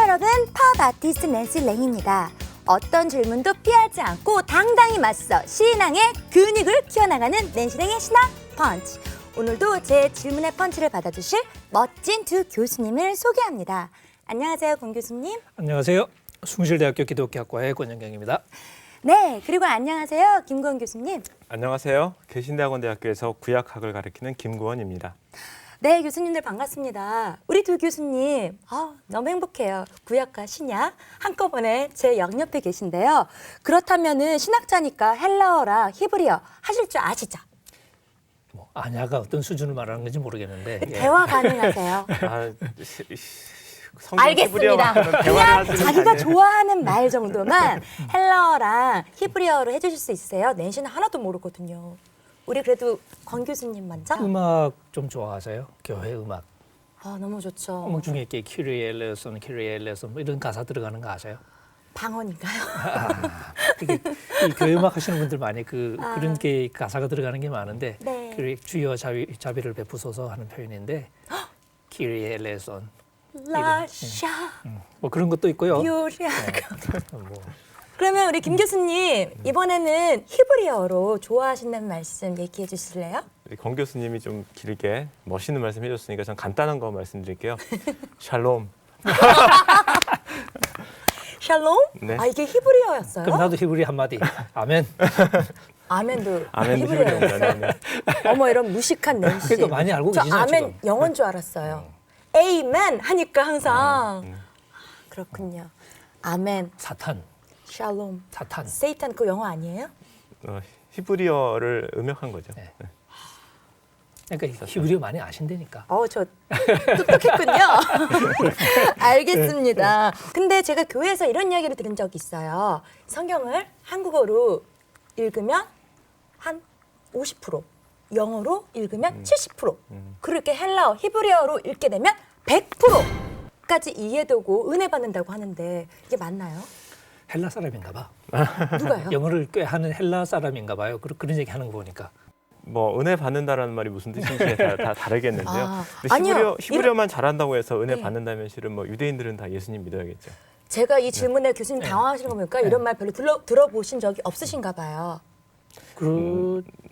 여러분, 팝 아티스트 낸시 랭입니다. 어떤 질문도 피하지 않고 당당히 맞서 신앙의 근육을 키워나가는 낸시 랭의 신앙 펀치. 오늘도 제 질문의 펀치를 받아주실 멋진 두 교수님을 소개합니다. 안녕하세요, 권 교수님. 안녕하세요. 숭실대학교 기독교학과의 권영경입니다. 네, 그리고 안녕하세요, 김구원 교수님. 안녕하세요. 개신대학원대학교에서 구약학을 가르치는 김구원입니다. 네, 교수님들 반갑습니다. 우리 두 교수님, 너무 행복해요. 구약과 신약 한꺼번에 제 양옆에 계신데요. 그렇다면은 신학자니까 헬라어랑 히브리어 하실 줄 아시죠? 뭐 아냐가 어떤 수준을 말하는 건지 모르겠는데 대화 가능하세요? 알겠습니다. 그냥 자기가 좋아하는 말 정도만 헬라어랑 히브리어로 해주실 수 있으세요? 낸시는 하나도 모르거든요. 우리 그래도 권 교수님 먼저. 음악 좀 좋아하세요? 교회 음악. 너무 좋죠. 음악 중에 이렇게 키리에 엘레손, 키리에 엘레손 뭐 이런 가사 들어가는 거 아세요? 방언인가요? 이 교회 음악 하시는 분들 많이 그런 게 가사가 들어가는 게 많은데 네. 주여 자비를 베푸소서 하는 표현인데 키리에 엘레손 라샤 뭐 그런 것도 있고요. 요리아. 뭐 그러면 우리 김 교수님 이번에는 히브리어로 좋아하신다는 말씀 얘기해 주실래요? 권 교수님이 좀 길게 멋있는 말씀 해줬으니까 전 간단한 거 말씀드릴게요. 샬롬. 샬롬? 네. 이게 히브리어였어요? 그럼 나도 히브리 한마디. 아멘. 아멘도 아멘 히브리어였어요? 히브리어입니다. 네. 어머, 이런 무식한 낸시. 그러니까 많이 알고 저 계시죠, 아멘 지금. 영어인 줄 알았어요. 에이멘 하니까 항상. 그렇군요. 아멘, 사탄. 샬롬, 사탄. 세이탄 그 영어 아니에요? 히브리어를 음역한 거죠. 네. 그러니까 히브리어 많이 아신다니까. 저 똑똑했군요. 알겠습니다. 근데 제가 교회에서 이런 이야기를 들은 적이 있어요. 성경을 한국어로 읽으면 한 50%, 영어로 읽으면 70%, 그렇게 헬라어, 히브리어로 읽게 되면 100%까지 이해되고 은혜 받는다고 하는데 이게 맞나요? 헬라 사람인가 봐. 누가요? 영어를 꽤 하는 헬라 사람인가 봐요. 그런 얘기 하는 거 보니까. 뭐 은혜 받는다라는 말이 무슨 뜻인지 다 다르겠는데요. 근데 아니요. 히브리어만 잘한다고 해서 은혜 네. 받는다면 실은 뭐 유대인들은 다 예수님 믿어야겠죠. 제가 이 질문에 교수님 당황하시는 거 보니까 이런 말 별로 들어보신 적이 없으신가 봐요.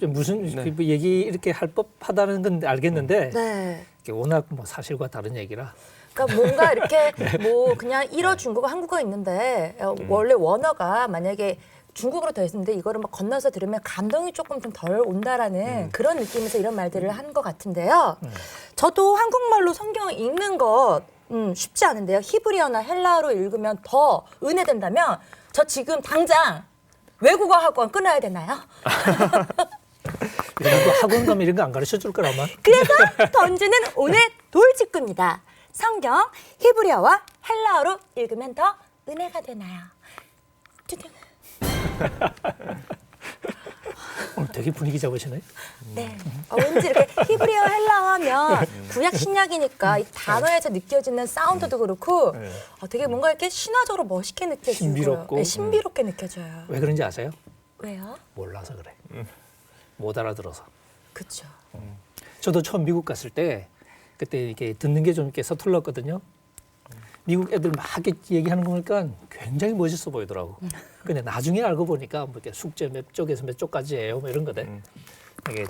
무슨 네. 그 얘기 이렇게 할 법하다는 건 알겠는데 네. 이게 워낙 뭐 사실과 다른 얘기라. 그러니까 뭔가 이렇게 뭐 그냥 일어 중국어 한국어 있는데 원래 원어가 만약에 중국어로 돼 있는데 이거를 막 건너서 들으면 감동이 조금 좀 덜 온다라는 그런 느낌에서 이런 말들을 한 것 같은데요. 저도 한국말로 성경을 읽는 것 쉽지 않은데요. 히브리어나 헬라어로 읽으면 더 은혜된다면 저 지금 당장 외국어 학원 끊어야 되나요? 이런 거 학원 가면 이런 거 안 가르쳐 줄 거라만. 그래서 던지는 오늘 돌직구입니다. 성경 히브리어와 헬라어로 읽으면 더 은혜가 되나요? 뚜둥. 오늘 되게 분위기 잡으시네. 네. 왠지 이렇게 히브리어 헬라어 하면 구약 신약이니까 이 단어에서 느껴지는 사운드도 그렇고 되게 뭔가 이렇게 신화적으로 멋있게 느껴지고요. 신비롭고. 네, 신비롭게 느껴져요. 왜 그런지 아세요? 왜요? 몰라서 그래. 못 알아들어서. 그렇죠. 저도 처음 미국 갔을 때 그때 이렇게 듣는 게 좀 이렇게 서툴렀거든요. 미국 애들 막 이렇게 얘기하는 거 보니까 굉장히 멋있어 보이더라고. 근데 나중에 알고 보니까 뭐 이렇게 숙제 몇 쪽에서 몇 쪽까지 해요, 뭐 이런 거든. 이게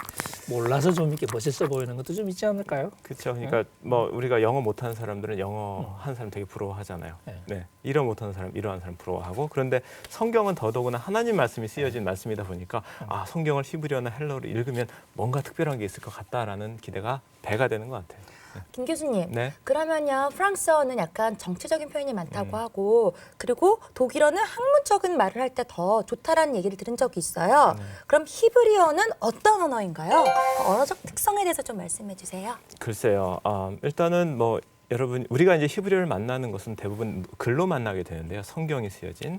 몰라서 좀 이렇게 멋있어 보이는 것도 좀 있지 않을까요? 그렇죠. 그러니까 뭐 우리가 영어 못하는 사람들은 영어 하는 사람 되게 부러워하잖아요. 네. 네, 일어 못하는 사람, 이러한 사람 부러워하고. 그런데 성경은 더더구나 하나님 말씀이 쓰여진 말씀이다 보니까 성경을 히브리어나 헬라어로 읽으면 뭔가 특별한 게 있을 것 같다라는 기대가 배가 되는 것 같아요. 김 교수님, 네. 그러면요 프랑스어는 약간 정치적인 표현이 많다고 하고 그리고 독일어는 학문적인 말을 할 때 더 좋다라는 얘기를 들은 적이 있어요. 그럼 히브리어는 어떤 언어인가요? 언어적 특성에 대해서 좀 말씀해 주세요. 글쎄요. 일단은 뭐 여러분 우리가 이제 히브리어를 만나는 것은 대부분 글로 만나게 되는데요. 성경이 쓰여진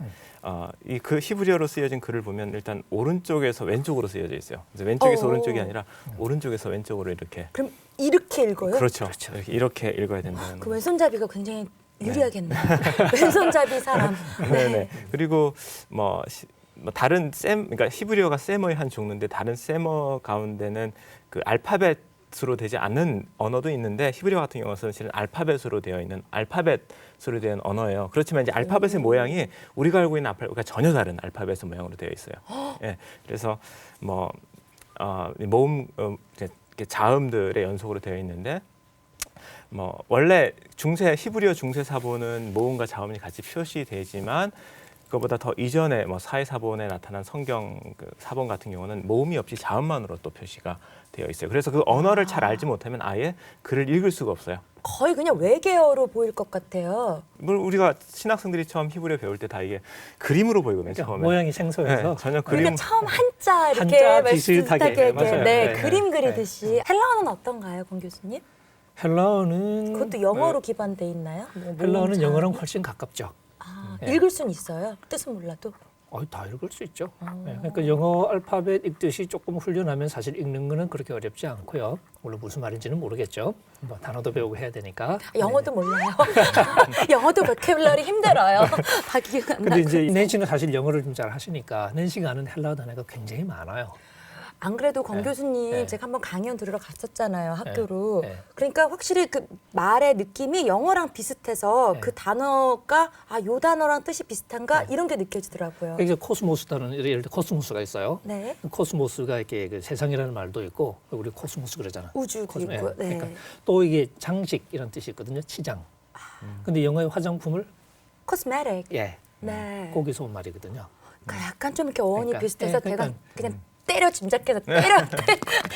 이 그 히브리어로 쓰여진 글을 보면 일단 오른쪽에서 왼쪽으로 쓰여져 있어요. 그래서 왼쪽에서 오른쪽이 아니라 오른쪽에서 왼쪽으로 이렇게. 그럼 이렇게 읽어요? 그렇죠. 이렇게 읽어야 된다는. 그 왼손잡이가 굉장히 유리하겠네요. 왼손잡이 사람. 네네. 그리고 뭐 다른 그러니까 히브리어가 세머의 한 종류인데 다른 세머 가운데는 그 알파벳 알파벳으로 되지 않는 언어도 있는데 히브리어 같은 경우는 사실은 알파벳으로 되어 있는 알파벳으로 된 언어예요. 그렇지만 이제 알파벳의 모양이 우리가 알고 있는 알파벳과 전혀 다른 알파벳의 모양으로 되어 있어요. 예, 그래서 뭐 모음 이렇게 자음들의 연속으로 되어 있는데 뭐 원래 히브리어 중세 사본은 모음과 자음이 같이 표시되지만 그것보다 더 이전에 뭐 사회사본에 나타난 성경 그 사본 같은 경우는 모음이 없이 자음만으로 또 표시가 되어 있어요. 그래서 그 언어를 잘 알지 못하면 아예 글을 읽을 수가 없어요. 거의 그냥 외계어로 보일 것 같아요. 물론 우리가 신학생들이 처음 히브리어 배울 때 다 이게 그림으로 보이거든요. 그러니까 처음에. 모양이 생소해서 네, 전혀 그러니까 그림. 처음 한자 이렇게 한자 비슷하게 비슷하게, 이렇게 맞아요. 네, 네. 그림 네. 그리듯이. 헬라어는 어떤가요, 권 교수님? 헬라어는 그것도 영어로 기반돼 있나요? 뭐 헬라어는 모음, 영어랑 자음? 훨씬 가깝죠. 네. 읽을 수는 있어요. 뜻은 몰라도. 다 읽을 수 있죠. 네, 그러니까 영어 알파벳 읽듯이 조금 훈련하면 사실 읽는 거는 그렇게 어렵지 않고요. 물론 무슨 말인지는 모르겠죠. 뭐 단어도 배우고 해야 되니까. 영어도 몰라요. 영어도 보캐블러리 힘들어요. 다 기억 안 근데 나고. 이제 낸시는 사실 영어를 좀 잘 하시니까 낸시가 아는 헬라어 단어가 굉장히 많아요. 안 그래도 권 네. 교수님 네. 제가 한번 강연 들으러 갔었잖아요, 학교로. 네. 그러니까 확실히 그 말의 느낌이 영어랑 비슷해서 네. 그 단어가 요 단어랑 뜻이 비슷한가 네. 이런 게 느껴지더라고요. 그러니까 코스모스다는 예를 들어 코스모스가 있어요. 네. 코스모스가 이렇게 그 세상이라는 말도 있고 우리 코스모스 그러잖아. 우주도 코스모, 있고. 예. 네. 그러니까 또 이게 장식 이런 뜻이 있거든요. 치장. 근데 영어의 화장품을 코스메틱. 예. 네. 거기서 온 말이거든요. 그러니까 약간 좀 이렇게 어원이 그러니까, 비슷해서 예, 제가 그러니까, 그냥 때려 짐작해서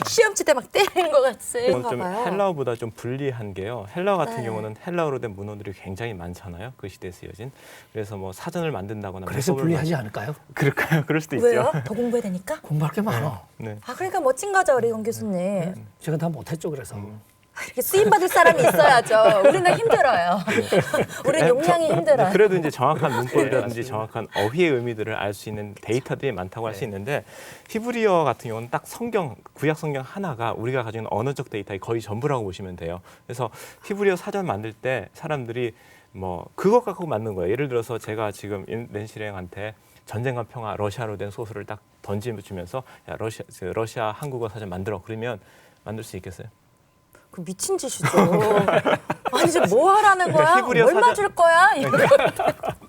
시험지 때 막 때리는 것 이건 같은가 좀 봐요. 헬라어보다 좀 불리한 게요. 헬라어 같은 네. 경우는 헬라어로 된 문헌들이 굉장히 많잖아요. 그 시대에 쓰여진. 그래서 뭐 사전을 만든다거나 그래서 문법을 불리하지 않을까요? 그럴까요? 그럴 수도 왜요? 있죠. 더 공부해야 되니까? 공부할 게 많아. 네. 아 그러니까 멋진 거죠, 우리 권 교수님. 제가 다 못했죠. 그래서 이렇게 쓰임 받을 사람이 있어야죠. 우리는 힘들어요. 우리는 용량이 힘들어요. 그래도 이제 정확한 문법이라든지 정확한 어휘의 의미들을 알 수 있는 데이터들이 많다고 할 수 네. 있는데 히브리어 같은 경우는 딱 구약 성경 하나가 우리가 가지고 있는 언어적 데이터의 거의 전부라고 보시면 돼요. 그래서 히브리어 사전 만들 때 사람들이 뭐 그것 갖고 만든 거예요. 예를 들어서 제가 지금 낸시랭한테 전쟁과 평화 러시아로 된 소설을 딱 던지면서 야, 러시아 한국어 사전 만들어 그러면 만들 수 있겠어요? 그 미친 짓이죠. 아니 이제 뭐 하라는 거야? 히브리어 얼마 사전- 줄 거야? 이거.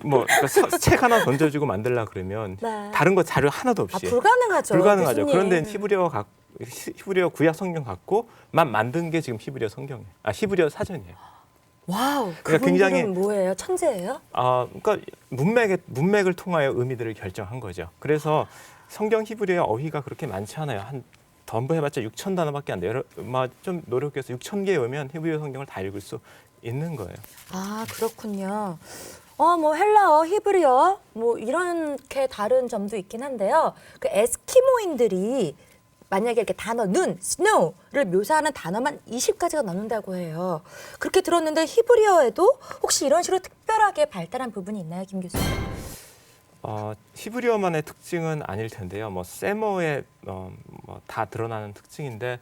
뭐 그러니까 책 하나 던져주고 만들라 그러면 네. 다른 거 자료 하나도 아 없이 불가능하죠. 불가능하죠. 교수님. 그런데 히브리어 구약 성경 갖고만 만든 게 지금 히브리어 성경이에요. 히브리어 사전이에요. 와우. 그러니까 그분들은 굉장히- 뭐예요? 천재예요? 그러니까 문맥을 통하여 의미들을 결정한 거죠. 그래서 성경 히브리어 어휘가 그렇게 많지 않아요. 한 전부 해봤자 6천 단어밖에 안 돼요. 좀 노력해서 6천 개 외우면 히브리어 성경을 다 읽을 수 있는 거예요. 아 그렇군요. 뭐 헬라어, 히브리어 뭐 이렇게 다른 점도 있긴 한데요. 그 에스키모인들이 만약에 이렇게 단어 눈, snow를 묘사하는 단어만 20가지가 넘는다고 해요. 그렇게 들었는데 히브리어에도 혹시 이런 식으로 특별하게 발달한 부분이 있나요, 김 교수님? 히브리어만의 특징은 아닐 텐데요. 뭐 세머에 다 드러나는 특징인데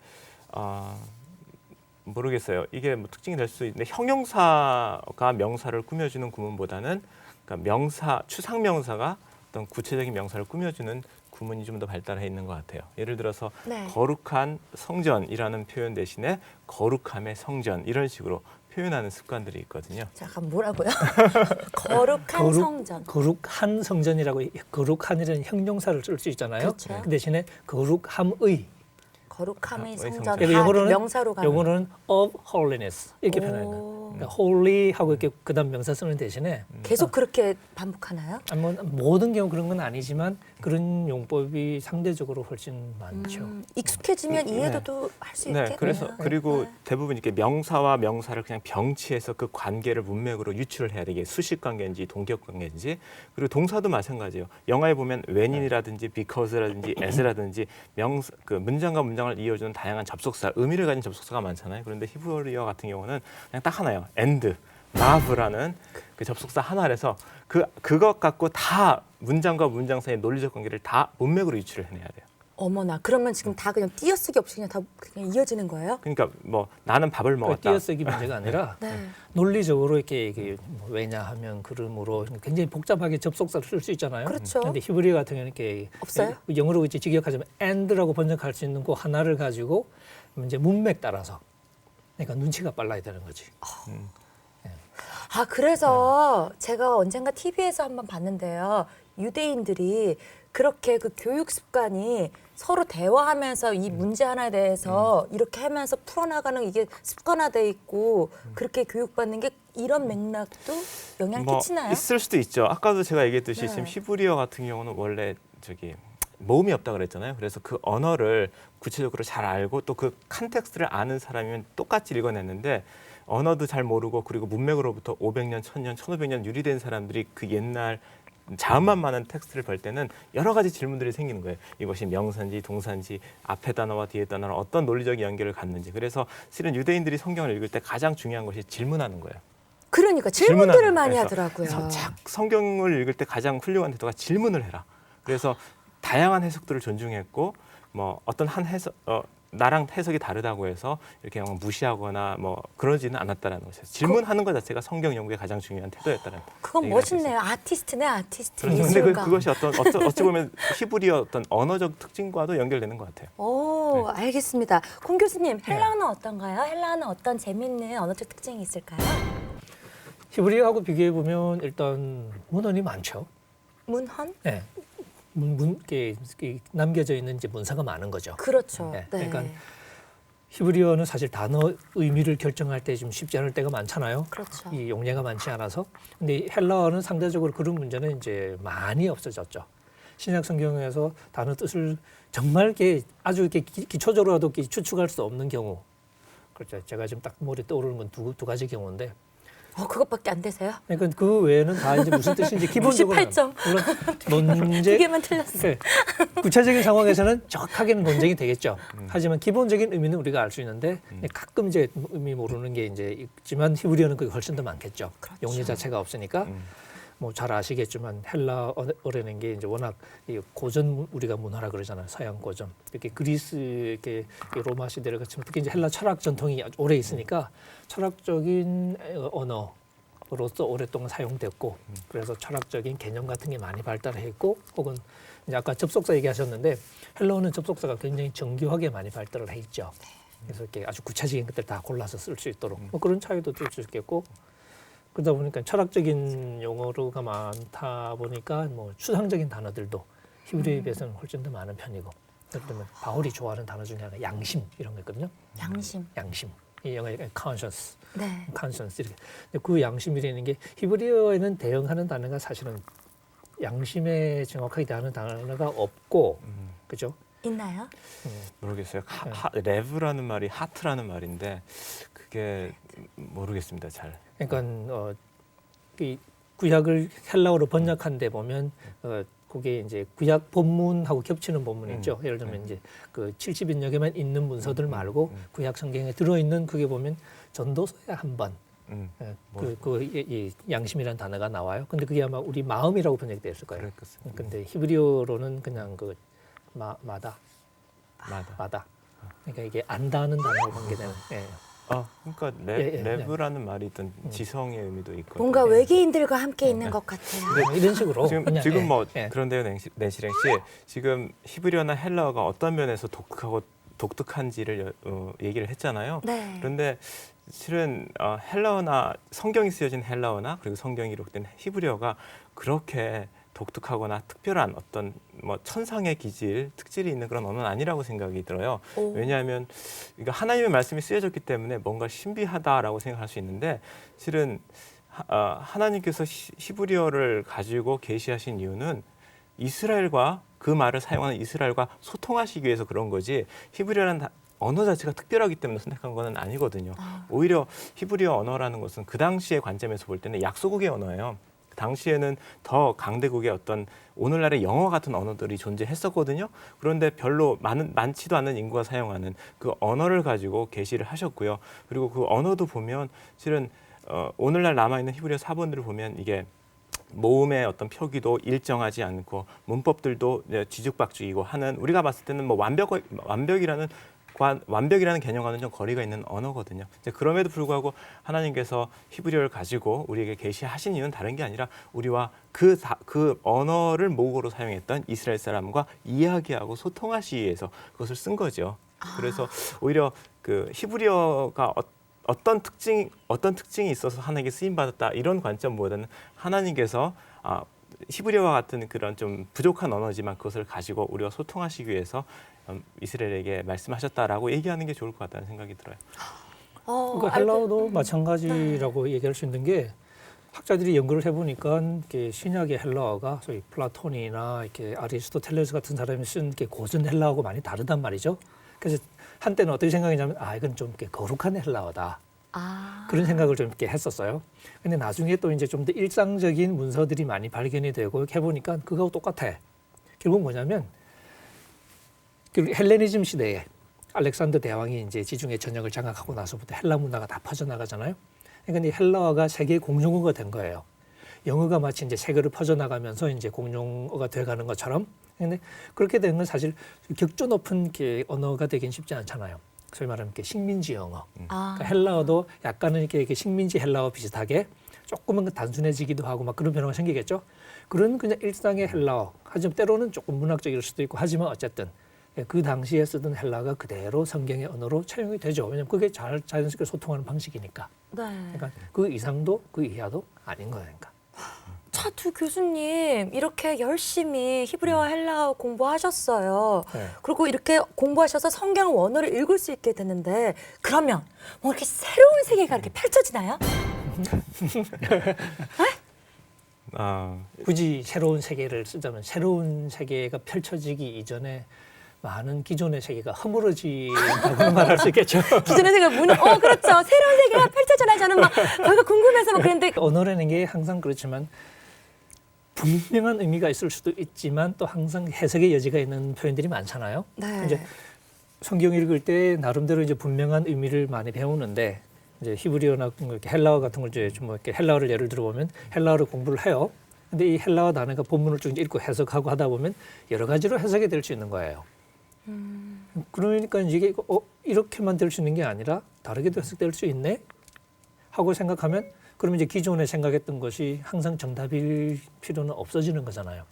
모르겠어요. 이게 뭐 특징이 될 수 있는데 형용사가 명사를 꾸며주는 구문보다는 그러니까 추상 명사가 어떤 구체적인 명사를 꾸며주는 구문이 좀 더 발달해 있는 것 같아요. 예를 들어서 네. 거룩한 성전이라는 표현 대신에 거룩함의 성전 이런 식으로 표현하는 습관들이 있거든요. 잠깐 뭐라고요? 거룩한 성전. 거룩한 성전이라고 거룩한이라는 형용사를 쓸 수 있잖아요. 그렇죠. 그 대신에 거룩함의 거룩함의 성전. 성전. 그러니까 다 영어로는 명사로 가는. 영어로는 of holiness 이렇게 오. 표현하는 거예요. 그러니까 holy 하고 이렇게 그다음 명사 쓰는 대신에 계속 그렇게 반복하나요? 뭐 모든 경우 그런 건 아니지만 그런 용법이 상대적으로 훨씬 많죠. 익숙해지면 이해도도 할 수 있겠네요. 네, 그래서 그리고 네. 대부분 이렇게 명사와 명사를 그냥 병치해서 그 관계를 문맥으로 유추를 해야 되게 수식 관계인지 동격 관계인지 그리고 동사도 마찬가지예요. 영화에 보면 when이라든지 because라든지 as라든지 그 문장과 문장을 이어주는 다양한 접속사, 의미를 가진 접속사가 많잖아요. 그런데 히브리어 같은 경우는 그냥 딱 하나예요. and, 나브라는 그 접속사 하나라서 그것 갖고 다 문장과 문장 사이의 논리적 관계를 다 문맥으로 유추를 해내야 돼요. 어머나 그러면 지금 다 그냥 띄어쓰기 없이 그냥 다 그냥 이어지는 거예요? 그러니까 뭐 나는 밥을 그 먹었다. 띄어쓰기 문제가 아니라 네. 논리적으로 이렇게 뭐 왜냐하면 그러므로 굉장히 복잡하게 접속사를 쓸 수 있잖아요. 그렇죠. 근데 히브리어 같은 경우는 이렇게 없어요? 영어로 이제 직역하자면 and라고 번역할 수 있는 그 하나를 가지고 이제 문맥 따라서 그러니까 눈치가 빨라야 되는 거지. 아, 그래서 제가 언젠가 TV에서 한번 봤는데요. 유대인들이 그렇게 그 교육 습관이 서로 대화하면서 이 문제 하나에 대해서 이렇게 하면서 풀어나가는 이게 습관화돼 있고 그렇게 교육받는 게 이런 맥락도 영향 뭐 끼치나요? 있을 수도 있죠. 아까도 제가 얘기했듯이 네. 지금 히브리어 같은 경우는 원래 모음이 없다 그랬잖아요. 그래서 그 언어를 구체적으로 잘 알고 또 그 컨텍스트를 아는 사람이면 똑같이 읽어냈는데 언어도 잘 모르고 그리고 문맥으로부터 500년, 1000년, 1500년 유리된 사람들이 그 옛날 자음만 많은 텍스트를 볼 때는 여러 가지 질문들이 생기는 거예요. 이것이 명사인지 동사인지 앞에 단어와 뒤에 단어는 어떤 논리적 연결을 갖는지. 그래서 실은 유대인들이 성경을 읽을 때 가장 중요한 것이 질문하는 거예요. 그러니까 질문들을 질문하는 많이 거예요. 하더라고요. 성경을 읽을 때 가장 훌륭한 태도가 질문을 해라. 그래서 다양한 해석들을 존중했고 뭐 어떤 한 해석 나랑 해석이 다르다고 해서 이렇게 무시하거나 뭐 그러지는 않았다라는 것이죠. 질문하는 것 자체가 성경 연구의 가장 중요한 태도였다는. 그건 얘기를 할수 멋있네요. 아티스트네, 아티스트. 그렇죠. 근데 예술가. 그것이 어찌 보면 히브리어 어떤 언어적 특징과도 연결되는 것 같아요. 오, 알겠습니다. 공 교수님, 헬라어는 어떤가요? 헬라어는 어떤 재미있는 언어적 특징이 있을까요? 히브리어하고 비교해 보면 일단 문헌이 많죠. 문헌? 네. 이게 남겨져 있는 이제 문서가 많은 거죠. 그렇죠. 네. 네. 그러니까 히브리어는 사실 단어 의미를 결정할 때 좀 쉽지 않을 때가 많잖아요. 그렇죠. 이 용례가 많지 않아서. 근데 헬라어는 상대적으로 그런 문제는 이제 많이 없어졌죠. 신약 성경에서 단어 뜻을 정말 이렇게 아주 이렇게 기초적으로라도 이렇게 추측할 수 없는 경우. 그렇죠. 제가 지금 딱 머리에 떠오르는 건 두 가지 경우인데. 그것밖에 안 되세요? 그러니까 그 외에는 다 이제 무슨 뜻인지 기본적으로 98점. 물론 논쟁 두 개만 틀렸어요. 구체적인 상황에서는 정확하게는 논쟁이 되겠죠. 하지만 기본적인 의미는 우리가 알 수 있는데 가끔 이제 의미 모르는 게 이제 있지만 히브리어는 그게 훨씬 더 많겠죠. 그렇죠. 용례 자체가 없으니까 뭐 잘 아시겠지만 헬라어라는 게 이제 워낙 이 고전 우리가 문화라 그러잖아요. 서양 고전. 이렇게 그리스 이렇게 로마 시대를 거치면 특히 이제 헬라 철학 전통이 아주 오래 있으니까 철학적인 언어로서 오랫동안 사용됐고 그래서 철학적인 개념 같은 게 많이 발달했고 혹은 이제 아까 접속사 얘기하셨는데 헬라어는 접속사가 굉장히 정교하게 많이 발달을 해 있죠. 그래서 이렇게 아주 구체적인 것들 다 골라서 쓸 수 있도록 뭐 그런 차이도 들 수 있겠고 그러다 보니까 철학적인 용어가 많다 보니까 뭐 추상적인 단어들도 히브리어에 비해서는 훨씬 더 많은 편이고 예를 들면 바울이 좋아하는 단어 중에 하나가 양심 이런 거 있거든요. 양심. 양심. 이 영어에 conscience, 네. conscience 이렇게. 근데 그 양심이라는 게 히브리어에는 대응하는 단어가 사실은 양심에 정확하게 대하는 단어가 없고, 그죠? 있나요? 모르겠어요. 레브라는 말이 하트라는 말인데 그게 모르겠습니다. 잘. 그러니까 이 구약을 헬라어로 번역한 데 보면 그게 이제 구약 본문하고 겹치는 본문이 있죠. 예를 들면 이제 그 70인역에만 있는 문서들 말고 구약 성경에 들어 있는 그게 보면 전도서에 한번 이 양심이라는 단어가 나와요. 근데 그게 아마 우리 마음이라고 번역되어 있을 거예요. 근데 히브리어로는 그냥 그 마다. 그러니까 이게 안다는 단어로 번개되는. 예. 그러니까 레브라는 말이 있던 지성의 의미도 있고 뭔가 외계인들과 함께 있는 것 같아요. 뭐 이런 식으로 지금 뭐 그런데요, 낸시랭 씨 지금 히브리어나 헬라어가 어떤 면에서 독특한지를 얘기를 했잖아요. 네. 그런데 실은 헬라어나 성경이 쓰여진 헬라어나 그리고 성경이 기록된 히브리어가 그렇게 독특하거나 특별한 어떤 뭐 천상의 특질이 있는 그런 언어는 아니라고 생각이 들어요. 왜냐하면 하나님의 말씀이 쓰여졌기 때문에 뭔가 신비하다라고 생각할 수 있는데 실은 하나님께서 히브리어를 가지고 계시하신 이유는 이스라엘과 그 말을 사용하는 이스라엘과 소통하시기 위해서 그런 거지 히브리어라는 언어 자체가 특별하기 때문에 선택한 것은 아니거든요. 오히려 히브리어 언어라는 것은 그 당시의 관점에서 볼 때는 약소국의 언어예요. 당시에는 더 강대국의 어떤 오늘날의 영어 같은 언어들이 존재했었거든요. 그런데 별로 많지도 않은 인구가 사용하는 그 언어를 가지고 계시를 하셨고요. 그리고 그 언어도 보면 실은 오늘날 남아있는 히브리어 사본들을 보면 이게 모음의 어떤 표기도 일정하지 않고 문법들도 뒤죽박죽이고 하는 우리가 봤을 때는 뭐 완벽이라는 개념과는 좀 거리가 있는 언어거든요. 그럼에도 불구하고 하나님께서 히브리어를 가지고 우리에게 계시하신 이유는 다른 게 아니라 우리와 그 언어를 모국어로 사용했던 이스라엘 사람과 이야기하고 소통하시기 위해서 그것을 쓴 거죠. 그래서 오히려 그 히브리어가 어떤 특징이 있어서 하나님께 쓰임 받았다 이런 관점보다는 하나님께서 히브리어와 같은 그런 좀 부족한 언어지만 그것을 가지고 우리가 소통하시기 위해서 이스라엘에게 말씀하셨다라고 얘기하는 게 좋을 것 같다는 생각이 들어요. 그러니까 헬라어도 마찬가지라고 얘기할 수 있는 게 학자들이 연구를 해보니까 이렇게 신약의 헬라어가 소위 플라톤이나 이렇게 아리스토텔레스 같은 사람이 쓴 이렇게 고전 헬라어하고 많이 다르단 말이죠. 그래서 한때는 어떻게 생각했냐면 이건 좀 이렇게 거룩한 헬라어다. 그런 생각을 좀 이렇게 했었어요. 근데 나중에 또 이제 좀 더 일상적인 문서들이 많이 발견이 되고 이렇게 해보니까 그거하고 똑같아. 결국 뭐냐면 헬레니즘 시대에 알렉산더 대왕이 이제 지중해 전역을 장악하고 나서부터 헬라 문화가 다 퍼져나가잖아요. 그러니까 이 헬라어가 세계 공용어가 된 거예요. 영어가 마치 이제 세계로 퍼져나가면서 이제 공용어가 돼가는 것처럼. 근데 그렇게 된 건 사실 격조 높은 게 언어가 되긴 쉽지 않잖아요. 소위 말하면 이렇게 식민지 영어. 그러니까 헬라어도 약간은 이렇게 식민지 헬라어 비슷하게 조금은 단순해지기도 하고 막 그런 변화가 생기겠죠. 그런 그냥 일상의 헬라어. 하지만 때로는 조금 문학적일 수도 있고 하지만 어쨌든 그 당시에 쓰던 헬라가 그대로 성경의 언어로 차용이 되죠. 왜냐하면 그게 자연스럽게 소통하는 방식이니까. 네. 그러니까 그 이상도 그 이하도 아닌 거니까. 자, 두 교수님 이렇게 열심히 히브리어 헬라어 공부하셨어요. 네. 그리고 이렇게 공부하셔서 성경 원어를 읽을 수 있게 됐는데 그러면 뭐 이렇게 새로운 세계가 이렇게 펼쳐지나요? 굳이 새로운 세계를 쓰자면 새로운 세계가 펼쳐지기 이전에 많은 기존의 세계가 허물어진다고 말할 수 있겠죠. 기존의 세계가 그렇죠. 새로운 세계가 펼쳐지나 저는 막 거기가 궁금해서 막 그랬는데 언어라는 게 항상 그렇지만 분명한 의미가 있을 수도 있지만 또 항상 해석의 여지가 있는 표현들이 많잖아요. 네. 이제 성경 읽을 때 나름대로 이제 분명한 의미를 많이 배우는데 이제 히브리어나 이렇게 헬라어 같은 걸 이제 좀 이렇게 헬라어를 예를 들어 보면 헬라어를 공부를 해요. 근데 이 헬라어 단어가 본문을 쭉 읽고 해석하고 하다 보면 여러 가지로 해석이 될 수 있는 거예요. 그러니까 이게 이렇게만 될 수 있는 게 아니라 다르게도 해석될 수 있네 하고 생각하면 그러면 이제 기존에 생각했던 것이 항상 정답일 필요는 없어지는 거잖아요.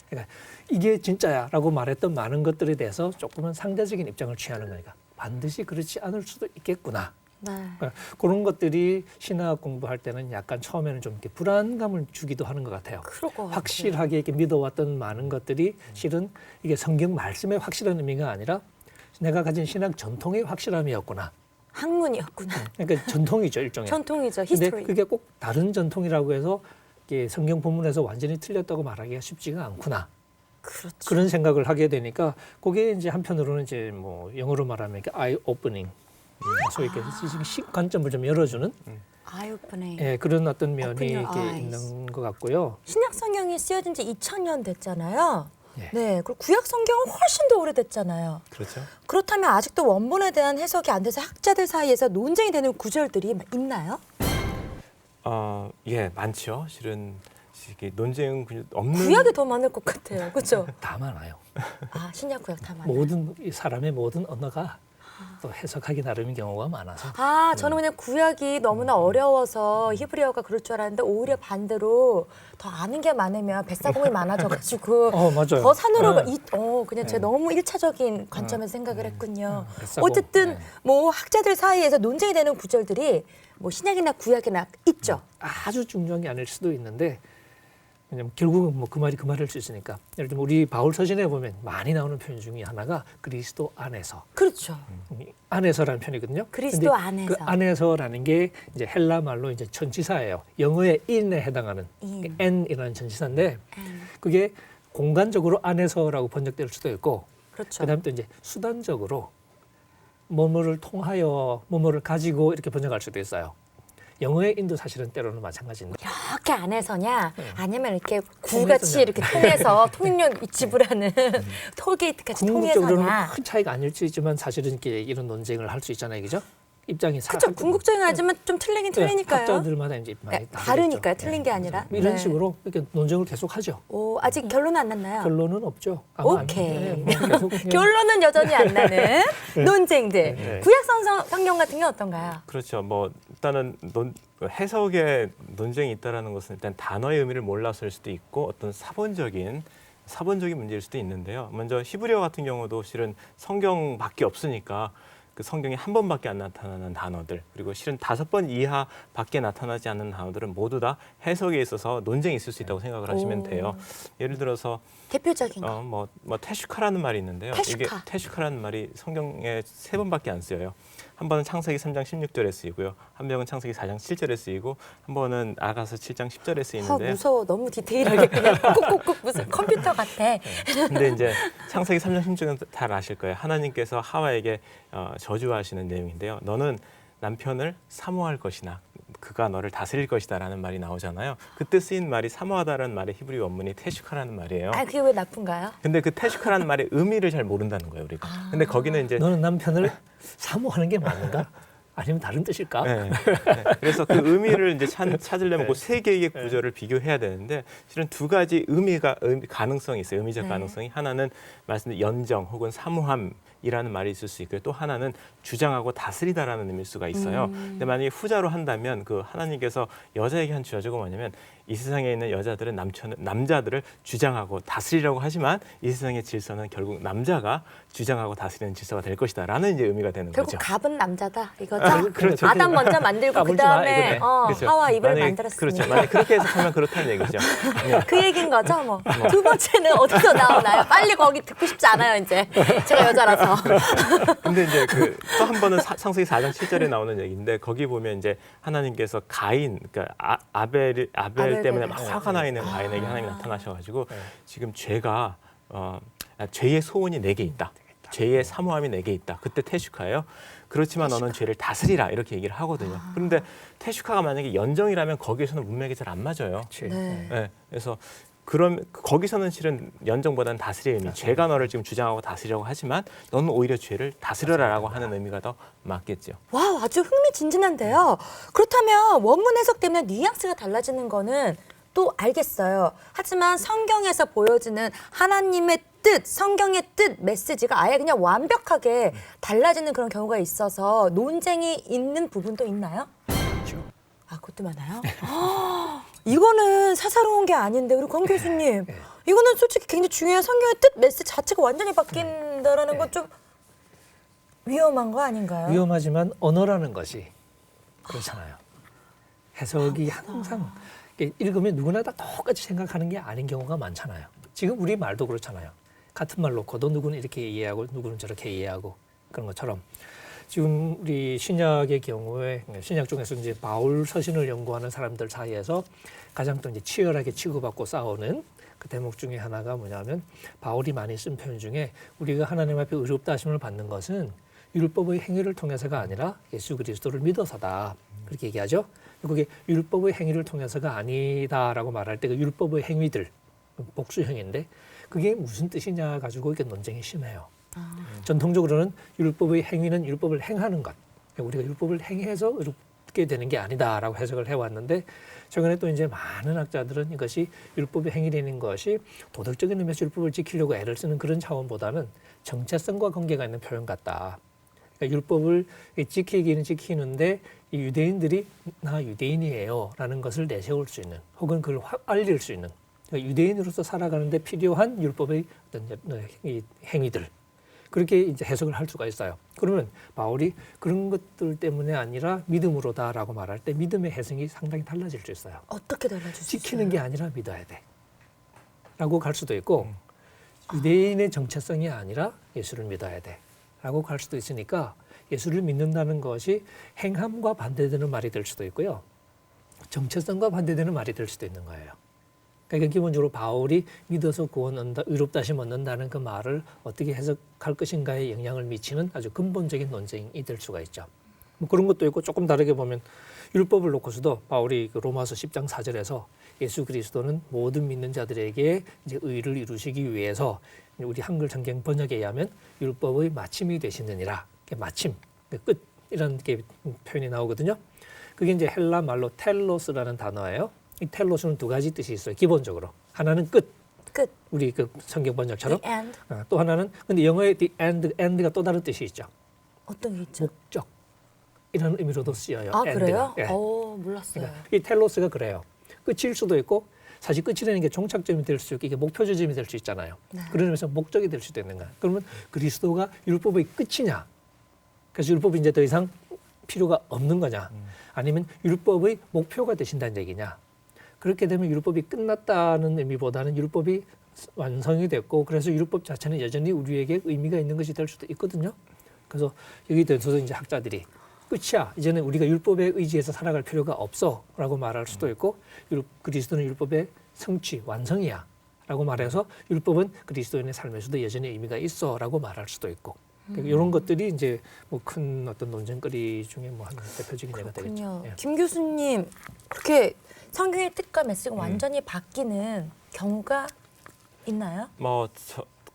그러니까 이게 진짜야라고 말했던 많은 것들에 대해서 조금은 상대적인 입장을 취하는 거니까 반드시 그렇지 않을 수도 있겠구나. 네. 그러니까 그런 것들이 신학 공부할 때는 약간 처음에는 좀 이렇게 불안감을 주기도 하는 것 같아요. 그럴 것 같아요. 확실하게 이렇게 믿어왔던 많은 것들이 실은 이게 성경 말씀의 확실한 의미가 아니라 내가 가진 신학 전통의 확실함이었구나. 학문이었구나. 그러니까 전통이죠, 일종의. 전통이죠. 근데 히스토리. 그게 꼭 다른 전통이라고 해서 이게 성경 본문에서 완전히 틀렸다고 말하기가 쉽지가 않구나. 그렇죠. 그런 생각을 하게 되니까 그게 이제 한편으로는 이제 뭐 영어로 말하면 이렇게 eye opening, 소위 이렇게 관점을 좀 열어주는 아이오프닝. 그런 어떤 면이 Open your 이렇게 eyes. 있는 것 같고요. 신약 성경이 쓰여진 지 2000년 됐잖아요. 예. 네. 그리고 구약 성경은 훨씬 더 오래됐잖아요. 그렇죠. 그렇다면 아직도 원본에 대한 해석이 안 돼서 학자들 사이에서 논쟁이 되는 구절들이 있나요? 예, 많죠. 실은 이게 논쟁 없는 구약이 더 많을 것 같아요. 그렇죠? 다 많아요. 신약 구약 다 많아요. 모든 이 사람의 모든 언어가 또 해석하기 나름인 경우가 많아서 저는 그냥 구약이 너무나 어려워서 히브리어가 그럴 줄 알았는데 오히려 반대로 더 아는 게 많으면 뱃사공이 많아져가지고 맞아요. 더 산으로 네. 그냥 제가 너무 일차적인 관점에서 생각을 했군요. 뱃사공. 어쨌든 네. 뭐 학자들 사이에서 논쟁이 되는 구절들이 뭐 신약이나 구약이나 있죠. 아주 중요한 게 아닐 수도 있는데 왜냐면 결국은 뭐 그 말이 그 말일 수 있으니까 예를 들면 우리 바울 서신에 보면 많이 나오는 표현 중에 하나가 그리스도 안에서 그렇죠. 안에서라는 표현이거든요. 그리스도 근데 안에서. 그 안에서라는 게 이제 헬라 말로 이제 전치사예요. 영어의 in에 해당하는 in. n이라는 전치사인데 그게 공간적으로 안에서라고 번역될 수도 있고 그렇죠. 그다음에 또 이제 수단적으로 뭐뭐를 통하여 뭐뭐를 가지고 이렇게 번역할 수도 있어요. 영어의 인도 사실은 때로는 마찬가지인데 이렇게 안에서냐 아니면 이렇게 통해서냐. 굴같이 이렇게 통해서 통행료 지불하는 톨게이트같이 궁극적으로는 통해서냐. 큰 차이가 아닐 수 있지만 사실은 이렇게 이런 논쟁을 할 수 있잖아요, 그죠? 입장이 그렇죠. 궁극적인 하지만 좀 틀리긴 틀리니까요. 학자들마다 이제 많이 네, 다르니까요. 다르겠죠. 틀린 게 아니라. 이런 네. 식으로 이렇게 논쟁을 계속하죠. 아직 결론은 안 났나요? 결론은 없죠. 아마 오케이. 뭐 계속 그냥 결론은 여전히 안 나는 논쟁들. 네. 구약 성경 같은 게 어떤가요? 그렇죠. 뭐 일단은 해석에 논쟁이 있다라는 것은 일단 단어의 의미를 몰라서일 수도 있고 어떤 사본적인 사본적인 문제일 수도 있는데요. 먼저 히브리어 같은 경우도 실은 성경밖에 없으니까 그 성경에 한 번밖에 안 나타나는 단어들, 그리고 실은 5번 이하밖에 나타나지 않는 단어들은 모두 다 해석에 있어서 논쟁이 있을 수 있다고 생각을 하시면 돼요. 예를 들어서 대표적인 거. 뭐 테슈카라는 말이 있는데요. 테슈카. 이게 테슈카라는 말이 성경에 3번밖에 안 쓰여요. 한 번은 창세기 3장 16절에 쓰이고요. 한 번은 창세기 4장 7절에 쓰이고, 한 번은 아가서 7장 10절에 쓰이는데. 무서워. 너무 디테일하게 그냥 꾹꾹꾹 무슨 컴퓨터 같아. 근데 이제 창세기 3장 16절은 잘 아실 거예요. 하나님께서 하와에게 저주하시는 내용인데요. 너는 남편을 사모할 것이나 그가 너를 다스릴 것이다라는 말이 나오잖아요. 그때 쓰인 말이 사모하다라는 말의 히브리 원문이 테슈카라는 말이에요. 아, 그게 왜 나쁜가요? 근데 그 테슈카라는 말의 의미를 잘 모른다는 거예요, 우리가. 근데 거기는 이제 너는 남편을 사모하는 게 맞는가? 아니면 다른 뜻일까? 네. 그래서 그 의미를 이제 찾으려면 그 세 개의 구절을 비교해야 되는데, 실은 2가지 가능성이 있어요. 의미적 네. 가능성이. 하나는 말씀드린 연정 혹은 사모함이라는 말이 있을 수 있고요. 또 하나는 주장하고 다스리다라는 의미일 수가 있어요. 근데 만약에 후자로 한다면 그 하나님께서 여자에게 한 저주가 뭐냐면, 이 세상에 있는 여자들은 남자들을 주장하고 다스리려고 하지만 이 세상의 질서는 결국 남자가 주장하고 다스리는 질서가 될 것이다라는 이제 의미가 되는 결국 거죠. 갑은 남자다 이거죠? 그렇죠. 아담 먼저 만들고 까불지 마, 그다음에 이거네. 그렇죠. 하와 입을 만약에 만들었습니다. 그렇죠. 만약 그렇게 해석하면 그렇다는 얘기죠. 네. 그 얘기인 거죠, 뭐. 두 번째는 어디서 나오나요? 빨리 거기 듣고 싶지 않아요, 이제. 제가 여자라서. 근데 이제 그 또 한 번은 창세기 4장 7절에 나오는 얘기인데, 거기 보면 이제 하나님께서 가인, 그러니까 아벨 때문에 막 화가 나 있는 가인에게 하나님이 나타나셔가지고 지금 죄가 죄의 소원이 내게 있다. 죄의 사모함이 내게 있다. 그때 테슈카예요. 그렇지만 너는 죄를 다스리라 이렇게 얘기를 하거든요. 그런데 테슈카가 만약에 연정이라면 거기에서는 문맥이 잘 안 맞아요. 네. 네, 그래서 그럼 거기서는 실은 연정보다는 다스리의 의미, 죄가 너를 지금 주장하고 다스리려고 하지만 너는 오히려 죄를 다스려라라고 하는 의미가 더 맞겠죠. 와, 아주 흥미진진한데요. 그렇다면 원문 해석 때문에 뉘앙스가 달라지는 거는 또 알겠어요. 하지만 성경에서 보여지는 하나님의 뜻, 성경의 뜻, 메시지가 아예 그냥 완벽하게 달라지는 그런 경우가 있어서 논쟁이 있는 부분도 있나요? 아, 그것도 많아요? 이거는 사사로운 게 아닌데 우리 권 교수님, 이거는 솔직히 굉장히 중요한 성경의 뜻, 메시지 자체가 완전히 바뀐다라는 건 좀 위험한 거 아닌가요? 위험하지만 언어라는 것이 그렇잖아요. 해석이 항상 읽으면 누구나 다 똑같이 생각하는 게 아닌 경우가 많잖아요. 지금 우리 말도 그렇잖아요. 같은 말 놓고도 누구는 이렇게 이해하고 누구는 저렇게 이해하고 그런 것처럼 지금 우리 신약의 경우에 신약 중에서 이제 바울 서신을 연구하는 사람들 사이에서 가장 또 이제 치열하게 치고받고 싸우는 그 대목 중에 하나가 뭐냐면, 바울이 많이 쓴 표현 중에 우리가 하나님 앞에 의롭다 하심을 받는 것은 율법의 행위를 통해서가 아니라 예수 그리스도를 믿어서다. 그렇게 얘기하죠. 그게 율법의 행위를 통해서가 아니다라고 말할 때 그 율법의 행위들, 복수형인데 그게 무슨 뜻이냐 가지고 이게 논쟁이 심해요. 전통적으로는 율법의 행위는 율법을 행하는 것, 우리가 율법을 행해서 의롭게 되는 게 아니다라고 해석을 해왔는데, 최근에 또 이제 많은 학자들은 이것이 율법의 행위라는 것이 도덕적인 의미에서 율법을 지키려고 애를 쓰는 그런 차원보다는 정체성과 관계가 있는 표현 같다. 그러니까 율법을 지키기는 지키는데 이 유대인들이 나 유대인이에요라는 것을 내세울 수 있는, 혹은 그걸 알릴 수 있는, 그러니까 유대인으로서 살아가는데 필요한 율법의 어떤 이 행위들, 그렇게 이제 해석을 할 수가 있어요. 그러면 바울이 그런 것들 때문에 아니라 믿음으로다라고 말할 때 믿음의 해석이 상당히 달라질 수 있어요. 어떻게 달라질 수 있어요? 지키는 게 아니라 믿어야 돼 라고 갈 수도 있고, 유대인의 정체성이 아니라 예수를 믿어야 돼 라고 갈 수도 있으니까, 예수를 믿는다는 것이 행함과 반대되는 말이 될 수도 있고요, 정체성과 반대되는 말이 될 수도 있는 거예요. 그러니까 기본적으로 바울이 믿어서 구원 얻는다, 의롭다 하심 얻는다는 그 말을 어떻게 해석할 것인가에 영향을 미치는 아주 근본적인 논쟁이 될 수가 있죠. 뭐 그런 것도 있고, 조금 다르게 보면 율법을 놓고서도 바울이 그 로마서 10장 4절에서 예수 그리스도는 모든 믿는 자들에게 이제 의를 이루시기 위해서, 우리 한글 성경 번역에 의하면 율법의 마침이 되시느니라, 마침, 끝, 이런 게 표현이 나오거든요. 그게 이제 헬라 말로 텔로스라는 단어예요. 이 텔로스는 2가지 뜻이 있어요. 기본적으로 하나는 끝, 우리 그 성경 번역처럼. The end. 또 하나는, 근데 영어의 the end가 또 다른 뜻이 있죠. 어떤 게 있죠? 목적, 이런 의미로도 쓰여요. 아, end가. 그래요? 예. 몰랐어요. 그러니까 이 텔로스가 그래요. 끝일 수도 있고 사실 끝이라는 게 종착점이 될 수 있고 이게 목표 지점이 될 수 있잖아요. 그런 의미에서 목적이 될 수도 있는 거야. 그러면 그리스도가 율법의 끝이냐? 그래서 율법이 이제 더 이상 필요가 없는 거냐? 아니면 율법의 목표가 되신다는 얘기냐? 그렇게 되면 율법이 끝났다는 의미보다는 율법이 완성이 됐고 그래서 율법 자체는 여전히 우리에게 의미가 있는 것이 될 수도 있거든요. 그래서 여기 대해서 이제 학자들이 끝이야. 이제는 우리가 율법에 의지해서 살아갈 필요가 없어라고 말할 수도 있고 그리스도는 율법의 성취, 완성이야. 라고 말해서 율법은 그리스도인의 삶에서도 여전히 의미가 있어라고 말할 수도 있고 이런 것들이 이제 뭐 큰 어떤 논쟁거리 중에 뭐 한 대표적인 예가 되겠죠. 예. 김 교수님 그렇게 성경의 뜻과 메시지가 완전히 바뀌는 경우가 있나요?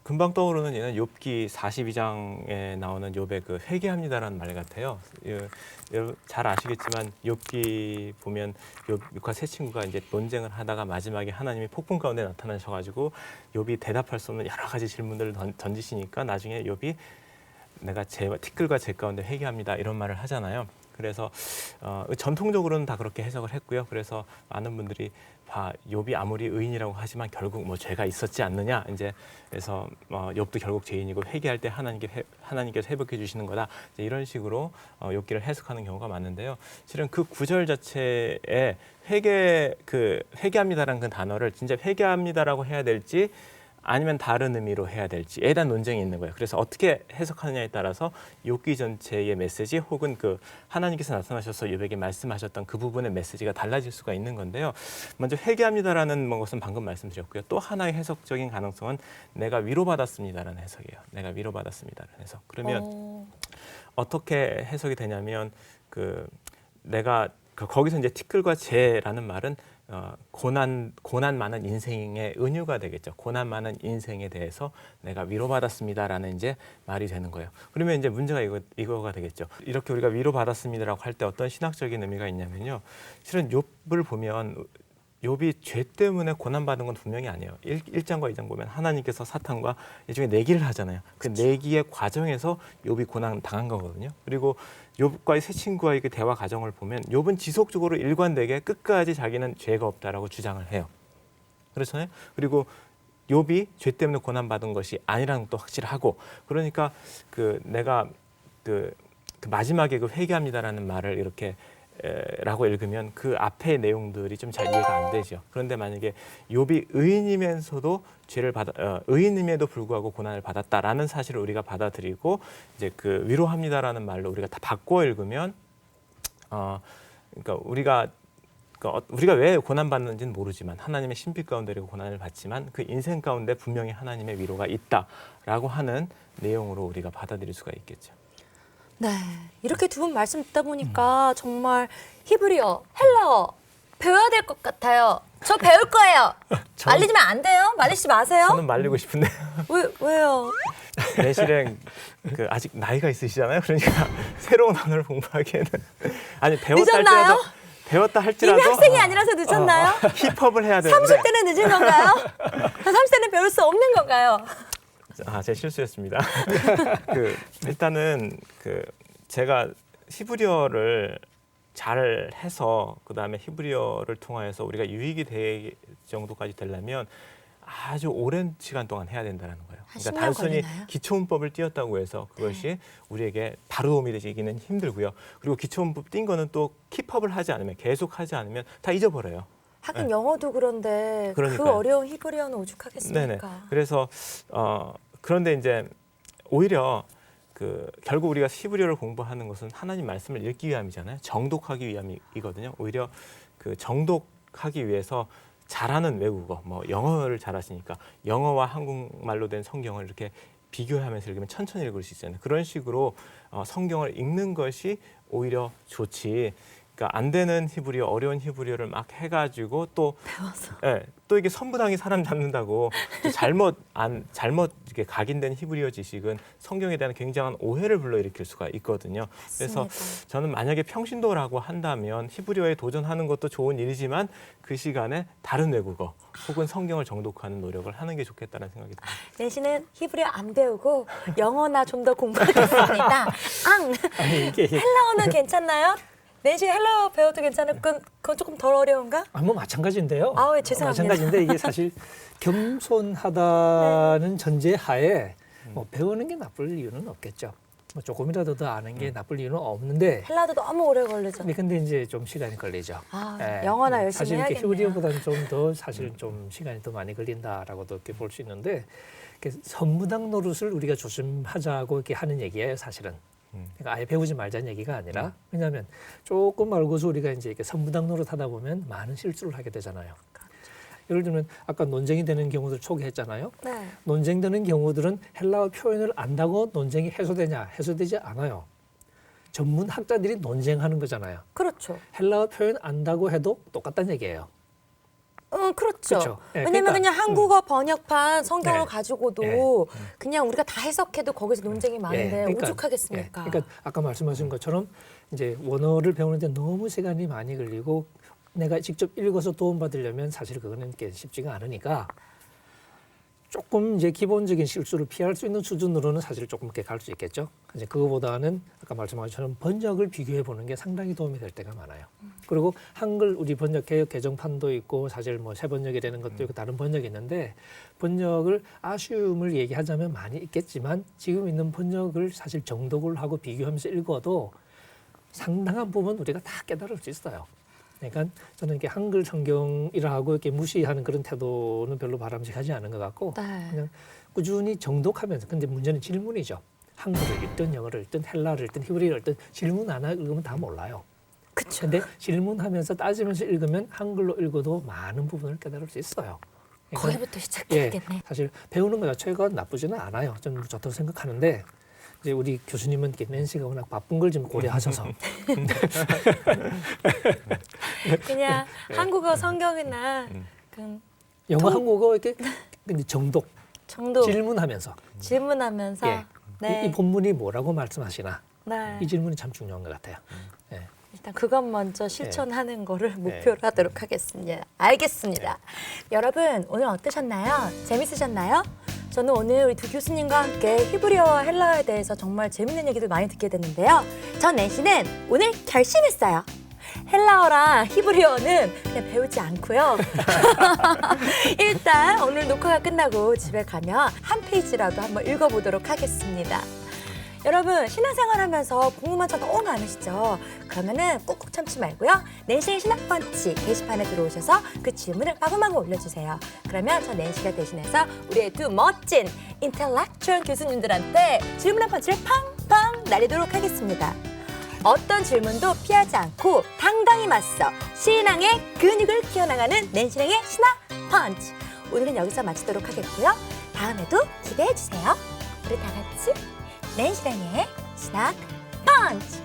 금방 떠오르는 예는 욥기 42장에 나오는 욥의 그 회개합니다라는 말 같아요. 잘 아시겠지만 욥기 보면 욥과 세 친구가 이제 논쟁을 하다가 마지막에 하나님이 폭풍 가운데 나타나셔가지고 욥이 대답할 수 없는 여러 가지 질문들을 던지시니까 나중에 욥이 내가 티끌과 재 가운데 회개합니다 이런 말을 하잖아요. 그래서 전통적으로는 다 그렇게 해석을 했고요. 그래서 많은 분들이 욥이 아무리 의인이라고 하지만 결국 뭐 죄가 있었지 않느냐 이제 그래서 욥도 결국 죄인이고 회개할 때 하나님께서 회복해 주시는 거다 이제 이런 식으로 욥기를 해석하는 경우가 많은데요. 실은 그 구절 자체에 회개합니다라는 그 단어를 진짜 회개합니다라고 해야 될지 아니면 다른 의미로 해야 될지에 대한 논쟁이 있는 거예요. 그래서 어떻게 해석하느냐에 따라서 욥기 전체의 메시지 혹은 그 하나님께서 나타나셔서 욥에게 말씀하셨던 그 부분의 메시지가 달라질 수가 있는 건데요. 먼저 회개합니다라는 것은 방금 말씀드렸고요. 또 하나의 해석적인 가능성은 내가 위로받았습니다라는 해석이에요. 내가 위로받았습니다라는 해석. 그러면 어떻게 해석이 되냐면 내가 거기서 이제 티끌과 재라는 말은 고난 많은 인생의 은유가 되겠죠. 고난 많은 인생에 대해서 내가 위로받았습니다라는 이제 말이 되는 거예요. 그러면 이제 문제가 이거가 되겠죠. 이렇게 우리가 위로받았습니다라고 할 때 어떤 신학적인 의미가 있냐면요. 실은 욥을 보면 욥이 죄 때문에 고난받은 건 분명히 아니에요. 1장과 2장 보면 하나님께서 사탄과 일종의 내기를 하잖아요. 그 내기의 과정에서 욥이 고난 당한 거거든요. 그리고 욥과의 세 친구와의 그 대화 과정을 보면 욥은 지속적으로 일관되게 끝까지 자기는 죄가 없다라고 주장을 해요. 그렇잖아요. 그리고 욥이 죄 때문에 고난받은 것이 아니라는 것도 확실하고 그러니까 내가 마지막에 회개합니다라는 말을 이렇게 라고 읽으면 그 앞의 내용들이 좀 잘 이해가 안 되죠. 그런데 만약에 욥이 의인이면서도 의인임에도 불구하고 고난을 받았다라는 사실을 우리가 받아들이고 이제 위로합니다라는 말로 우리가 다 바꿔 읽으면 그러니까 우리가 왜 고난 받는지는 모르지만 하나님의 신비 가운데 고난을 받지만 그 인생 가운데 분명히 하나님의 위로가 있다라고 하는 내용으로 우리가 받아들일 수가 있겠죠. 네, 이렇게 두 분 말씀 듣다 보니까 정말 히브리어, 헬라어 배워야 될 것 같아요. 저 배울 거예요. 말리지면 안 돼요. 말리지 마세요. 저는 말리고 싶은데. 왜요? 내실행 아직 나이가 있으시잖아요. 그러니까 새로운 언어를 공부하기에는 아니 배웠다 할지라도 이미 학생이 아니라서 늦었나요? 힙합을 해야 되는데 30대는 늦은 건가요? 30대는 배울 수 없는 건가요? 제 실수였습니다. 일단은 제가 히브리어를 잘 해서 그다음에 히브리어를 통하여서 우리가 유익이 될 정도까지 되려면 아주 오랜 시간 동안 해야 된다는 거예요. 그러니까 단순히 걸리나요? 기초문법을 띄었다고 해서 그것이 우리에게 바로 도움이 되기는 힘들고요. 그리고 기초문법 띈 거는 또 킵업을 하지 않으면 계속 하지 않으면 다 잊어버려요. 하긴 영어도 그런데 그러니까요. 그 어려운 히브리어는 오죽하겠습니까? 네네. 그래서 그런데 이제 오히려 결국 우리가 히브리어를 공부하는 것은 하나님 말씀을 읽기 위함이잖아요. 정독하기 위함이거든요. 오히려 정독하기 위해서 잘하는 외국어, 영어를 잘하시니까 영어와 한국말로 된 성경을 이렇게 비교하면서 읽으면 천천히 읽을 수 있잖아요. 그런 식으로 성경을 읽는 것이 오히려 좋지. 그러니까 안 되는 히브리어, 어려운 히브리어를 막 해가지고 또 배워서. 또 이게 선부당이 사람 잡는다고 잘못 이렇게 각인된 히브리어 지식은 성경에 대한 굉장한 오해를 불러일으킬 수가 있거든요. 그래서 맞습니다. 저는 만약에 평신도라고 한다면 히브리어에 도전하는 것도 좋은 일이지만 그 시간에 다른 외국어 혹은 성경을 정독하는 노력을 하는 게 좋겠다는 생각이 듭니다. 내신은 히브리어 안 배우고 영어나 좀 더 공부하겠습니다. 아니, 이게 헬라어는 괜찮나요? 낸시 헬라어 배워도 괜찮을 그건 조금 덜 어려운가? 뭐 마찬가지인데요. 아우, 죄송합니다. 마찬가지인데 이게 사실 겸손하다는 전제하에 뭐 배우는 게 나쁠 이유는 없겠죠. 뭐 조금이라도 더 아는 게 나쁠 이유는 없는데. 헬라도 너무 오래 걸리죠. 근데 이제 좀 시간이 걸리죠. 영어나 열심히 사실 이렇게 해야겠네요. 히브리어보다는 좀 더 사실 좀 시간이 더 많이 걸린다라고도 이렇게 볼 수 있는데 선무당 노릇을 우리가 조심하자고 이렇게 하는 얘기예요, 사실은. 그러니까 아예 배우지 말자는 얘기가 아니라 왜냐하면 조금 알고서 우리가 이제 이렇게 선무당 노릇 하다 보면 많은 실수를 하게 되잖아요. 예를 들면 아까 논쟁이 되는 경우들 소개했잖아요. 네. 논쟁되는 경우들은 헬라어 표현을 안다고 논쟁이 해소되냐? 해소되지 않아요. 전문 학자들이 논쟁하는 거잖아요. 그렇죠. 헬라어 표현 안다고 해도 똑같다는 얘기예요. 그렇죠. 그렇죠. 네, 왜냐면 그러니까, 그냥 한국어 번역판 성경을 네. 가지고도 그냥 우리가 다 해석해도 거기서 논쟁이 많은데 그러니까, 오죽하겠습니까? 그러니까 아까 말씀하신 것처럼 이제 원어를 배우는데 너무 시간이 많이 걸리고 내가 직접 읽어서 도움받으려면 사실 그거는 이렇게 쉽지가 않으니까 조금 이제 기본적인 실수를 피할 수 있는 수준으로는 사실 조금 이렇게 갈 수 있겠죠. 이제 그거보다는 아까 말씀하신 것처럼 번역을 비교해 보는 게 상당히 도움이 될 때가 많아요. 그리고 한글 우리 번역 개혁 개정판도 있고 사실 뭐 새 번역이 되는 것도 있고 다른 번역이 있는데 번역을 아쉬움을 얘기하자면 많이 있겠지만 지금 있는 번역을 사실 정독을 하고 비교하면서 읽어도 상당한 부분 우리가 다 깨달을 수 있어요. 그러니까 저는 이렇게 한글 성경이라 하고 이렇게 무시하는 그런 태도는 별로 바람직하지 않은 것 같고 네. 그냥 꾸준히 정독하면서 근데 문제는 질문이죠. 한글을 읽든 영어를 읽든 헬라를 읽든 히브리어를 읽든 질문 하나 읽으면 다 몰라요. 그쵸. 근데 질문하면서 따지면서 읽으면 한글로 읽어도 많은 부분을 깨달을 수 있어요. 그러니까 거기부터 시작해야겠네. 사실 배우는 것 자체가 나쁘지는 않아요. 저는 좋다고 생각하는데 이제 우리 교수님은 이렇게 낸시가 워낙 바쁜 걸 좀 고려하셔서 그냥 한국어 성경이나 그 영어, 한국어 이렇게 근데 정독, 정도 질문하면서 질문하면서 예. 네. 이 본문이 뭐라고 말씀하시나 네. 이 질문이 참 중요한 것 같아요. 예. 일단 그것 먼저 실천하는 거를 목표로 하도록 하겠습니다. 알겠습니다. 여러분 오늘 어떠셨나요? 재밌으셨나요? 저는 오늘 우리 두 교수님과 함께 히브리어와 헬라어에 대해서 정말 재밌는 얘기들 많이 듣게 됐는데요. 전 낸시는 오늘 결심했어요. 헬라어랑 히브리어는 그냥 배우지 않고요. 일단 오늘 녹화가 끝나고 집에 가면 한 페이지라도 한번 읽어보도록 하겠습니다. 여러분 신앙생활 하면서 궁금한 점 너무 많으시죠? 그러면은 꾹꾹 참지 말고요. 낸시의 신학펀치 게시판에 들어오셔서 그 질문을 마구마구 올려주세요. 그러면 저 낸시가 대신해서 우리의 두 멋진 인텔렉츄얼 교수님들한테 질문 한 펀치를 팡팡 날리도록 하겠습니다. 어떤 질문도 피하지 않고 당당히 맞서 신앙의 근육을 키워나가는 낸시랑의 신학 펀치. 오늘은 여기서 마치도록 하겠고요. 다음에도 기대해주세요. 우리 다 같이 낸시랑의 신학 펀치.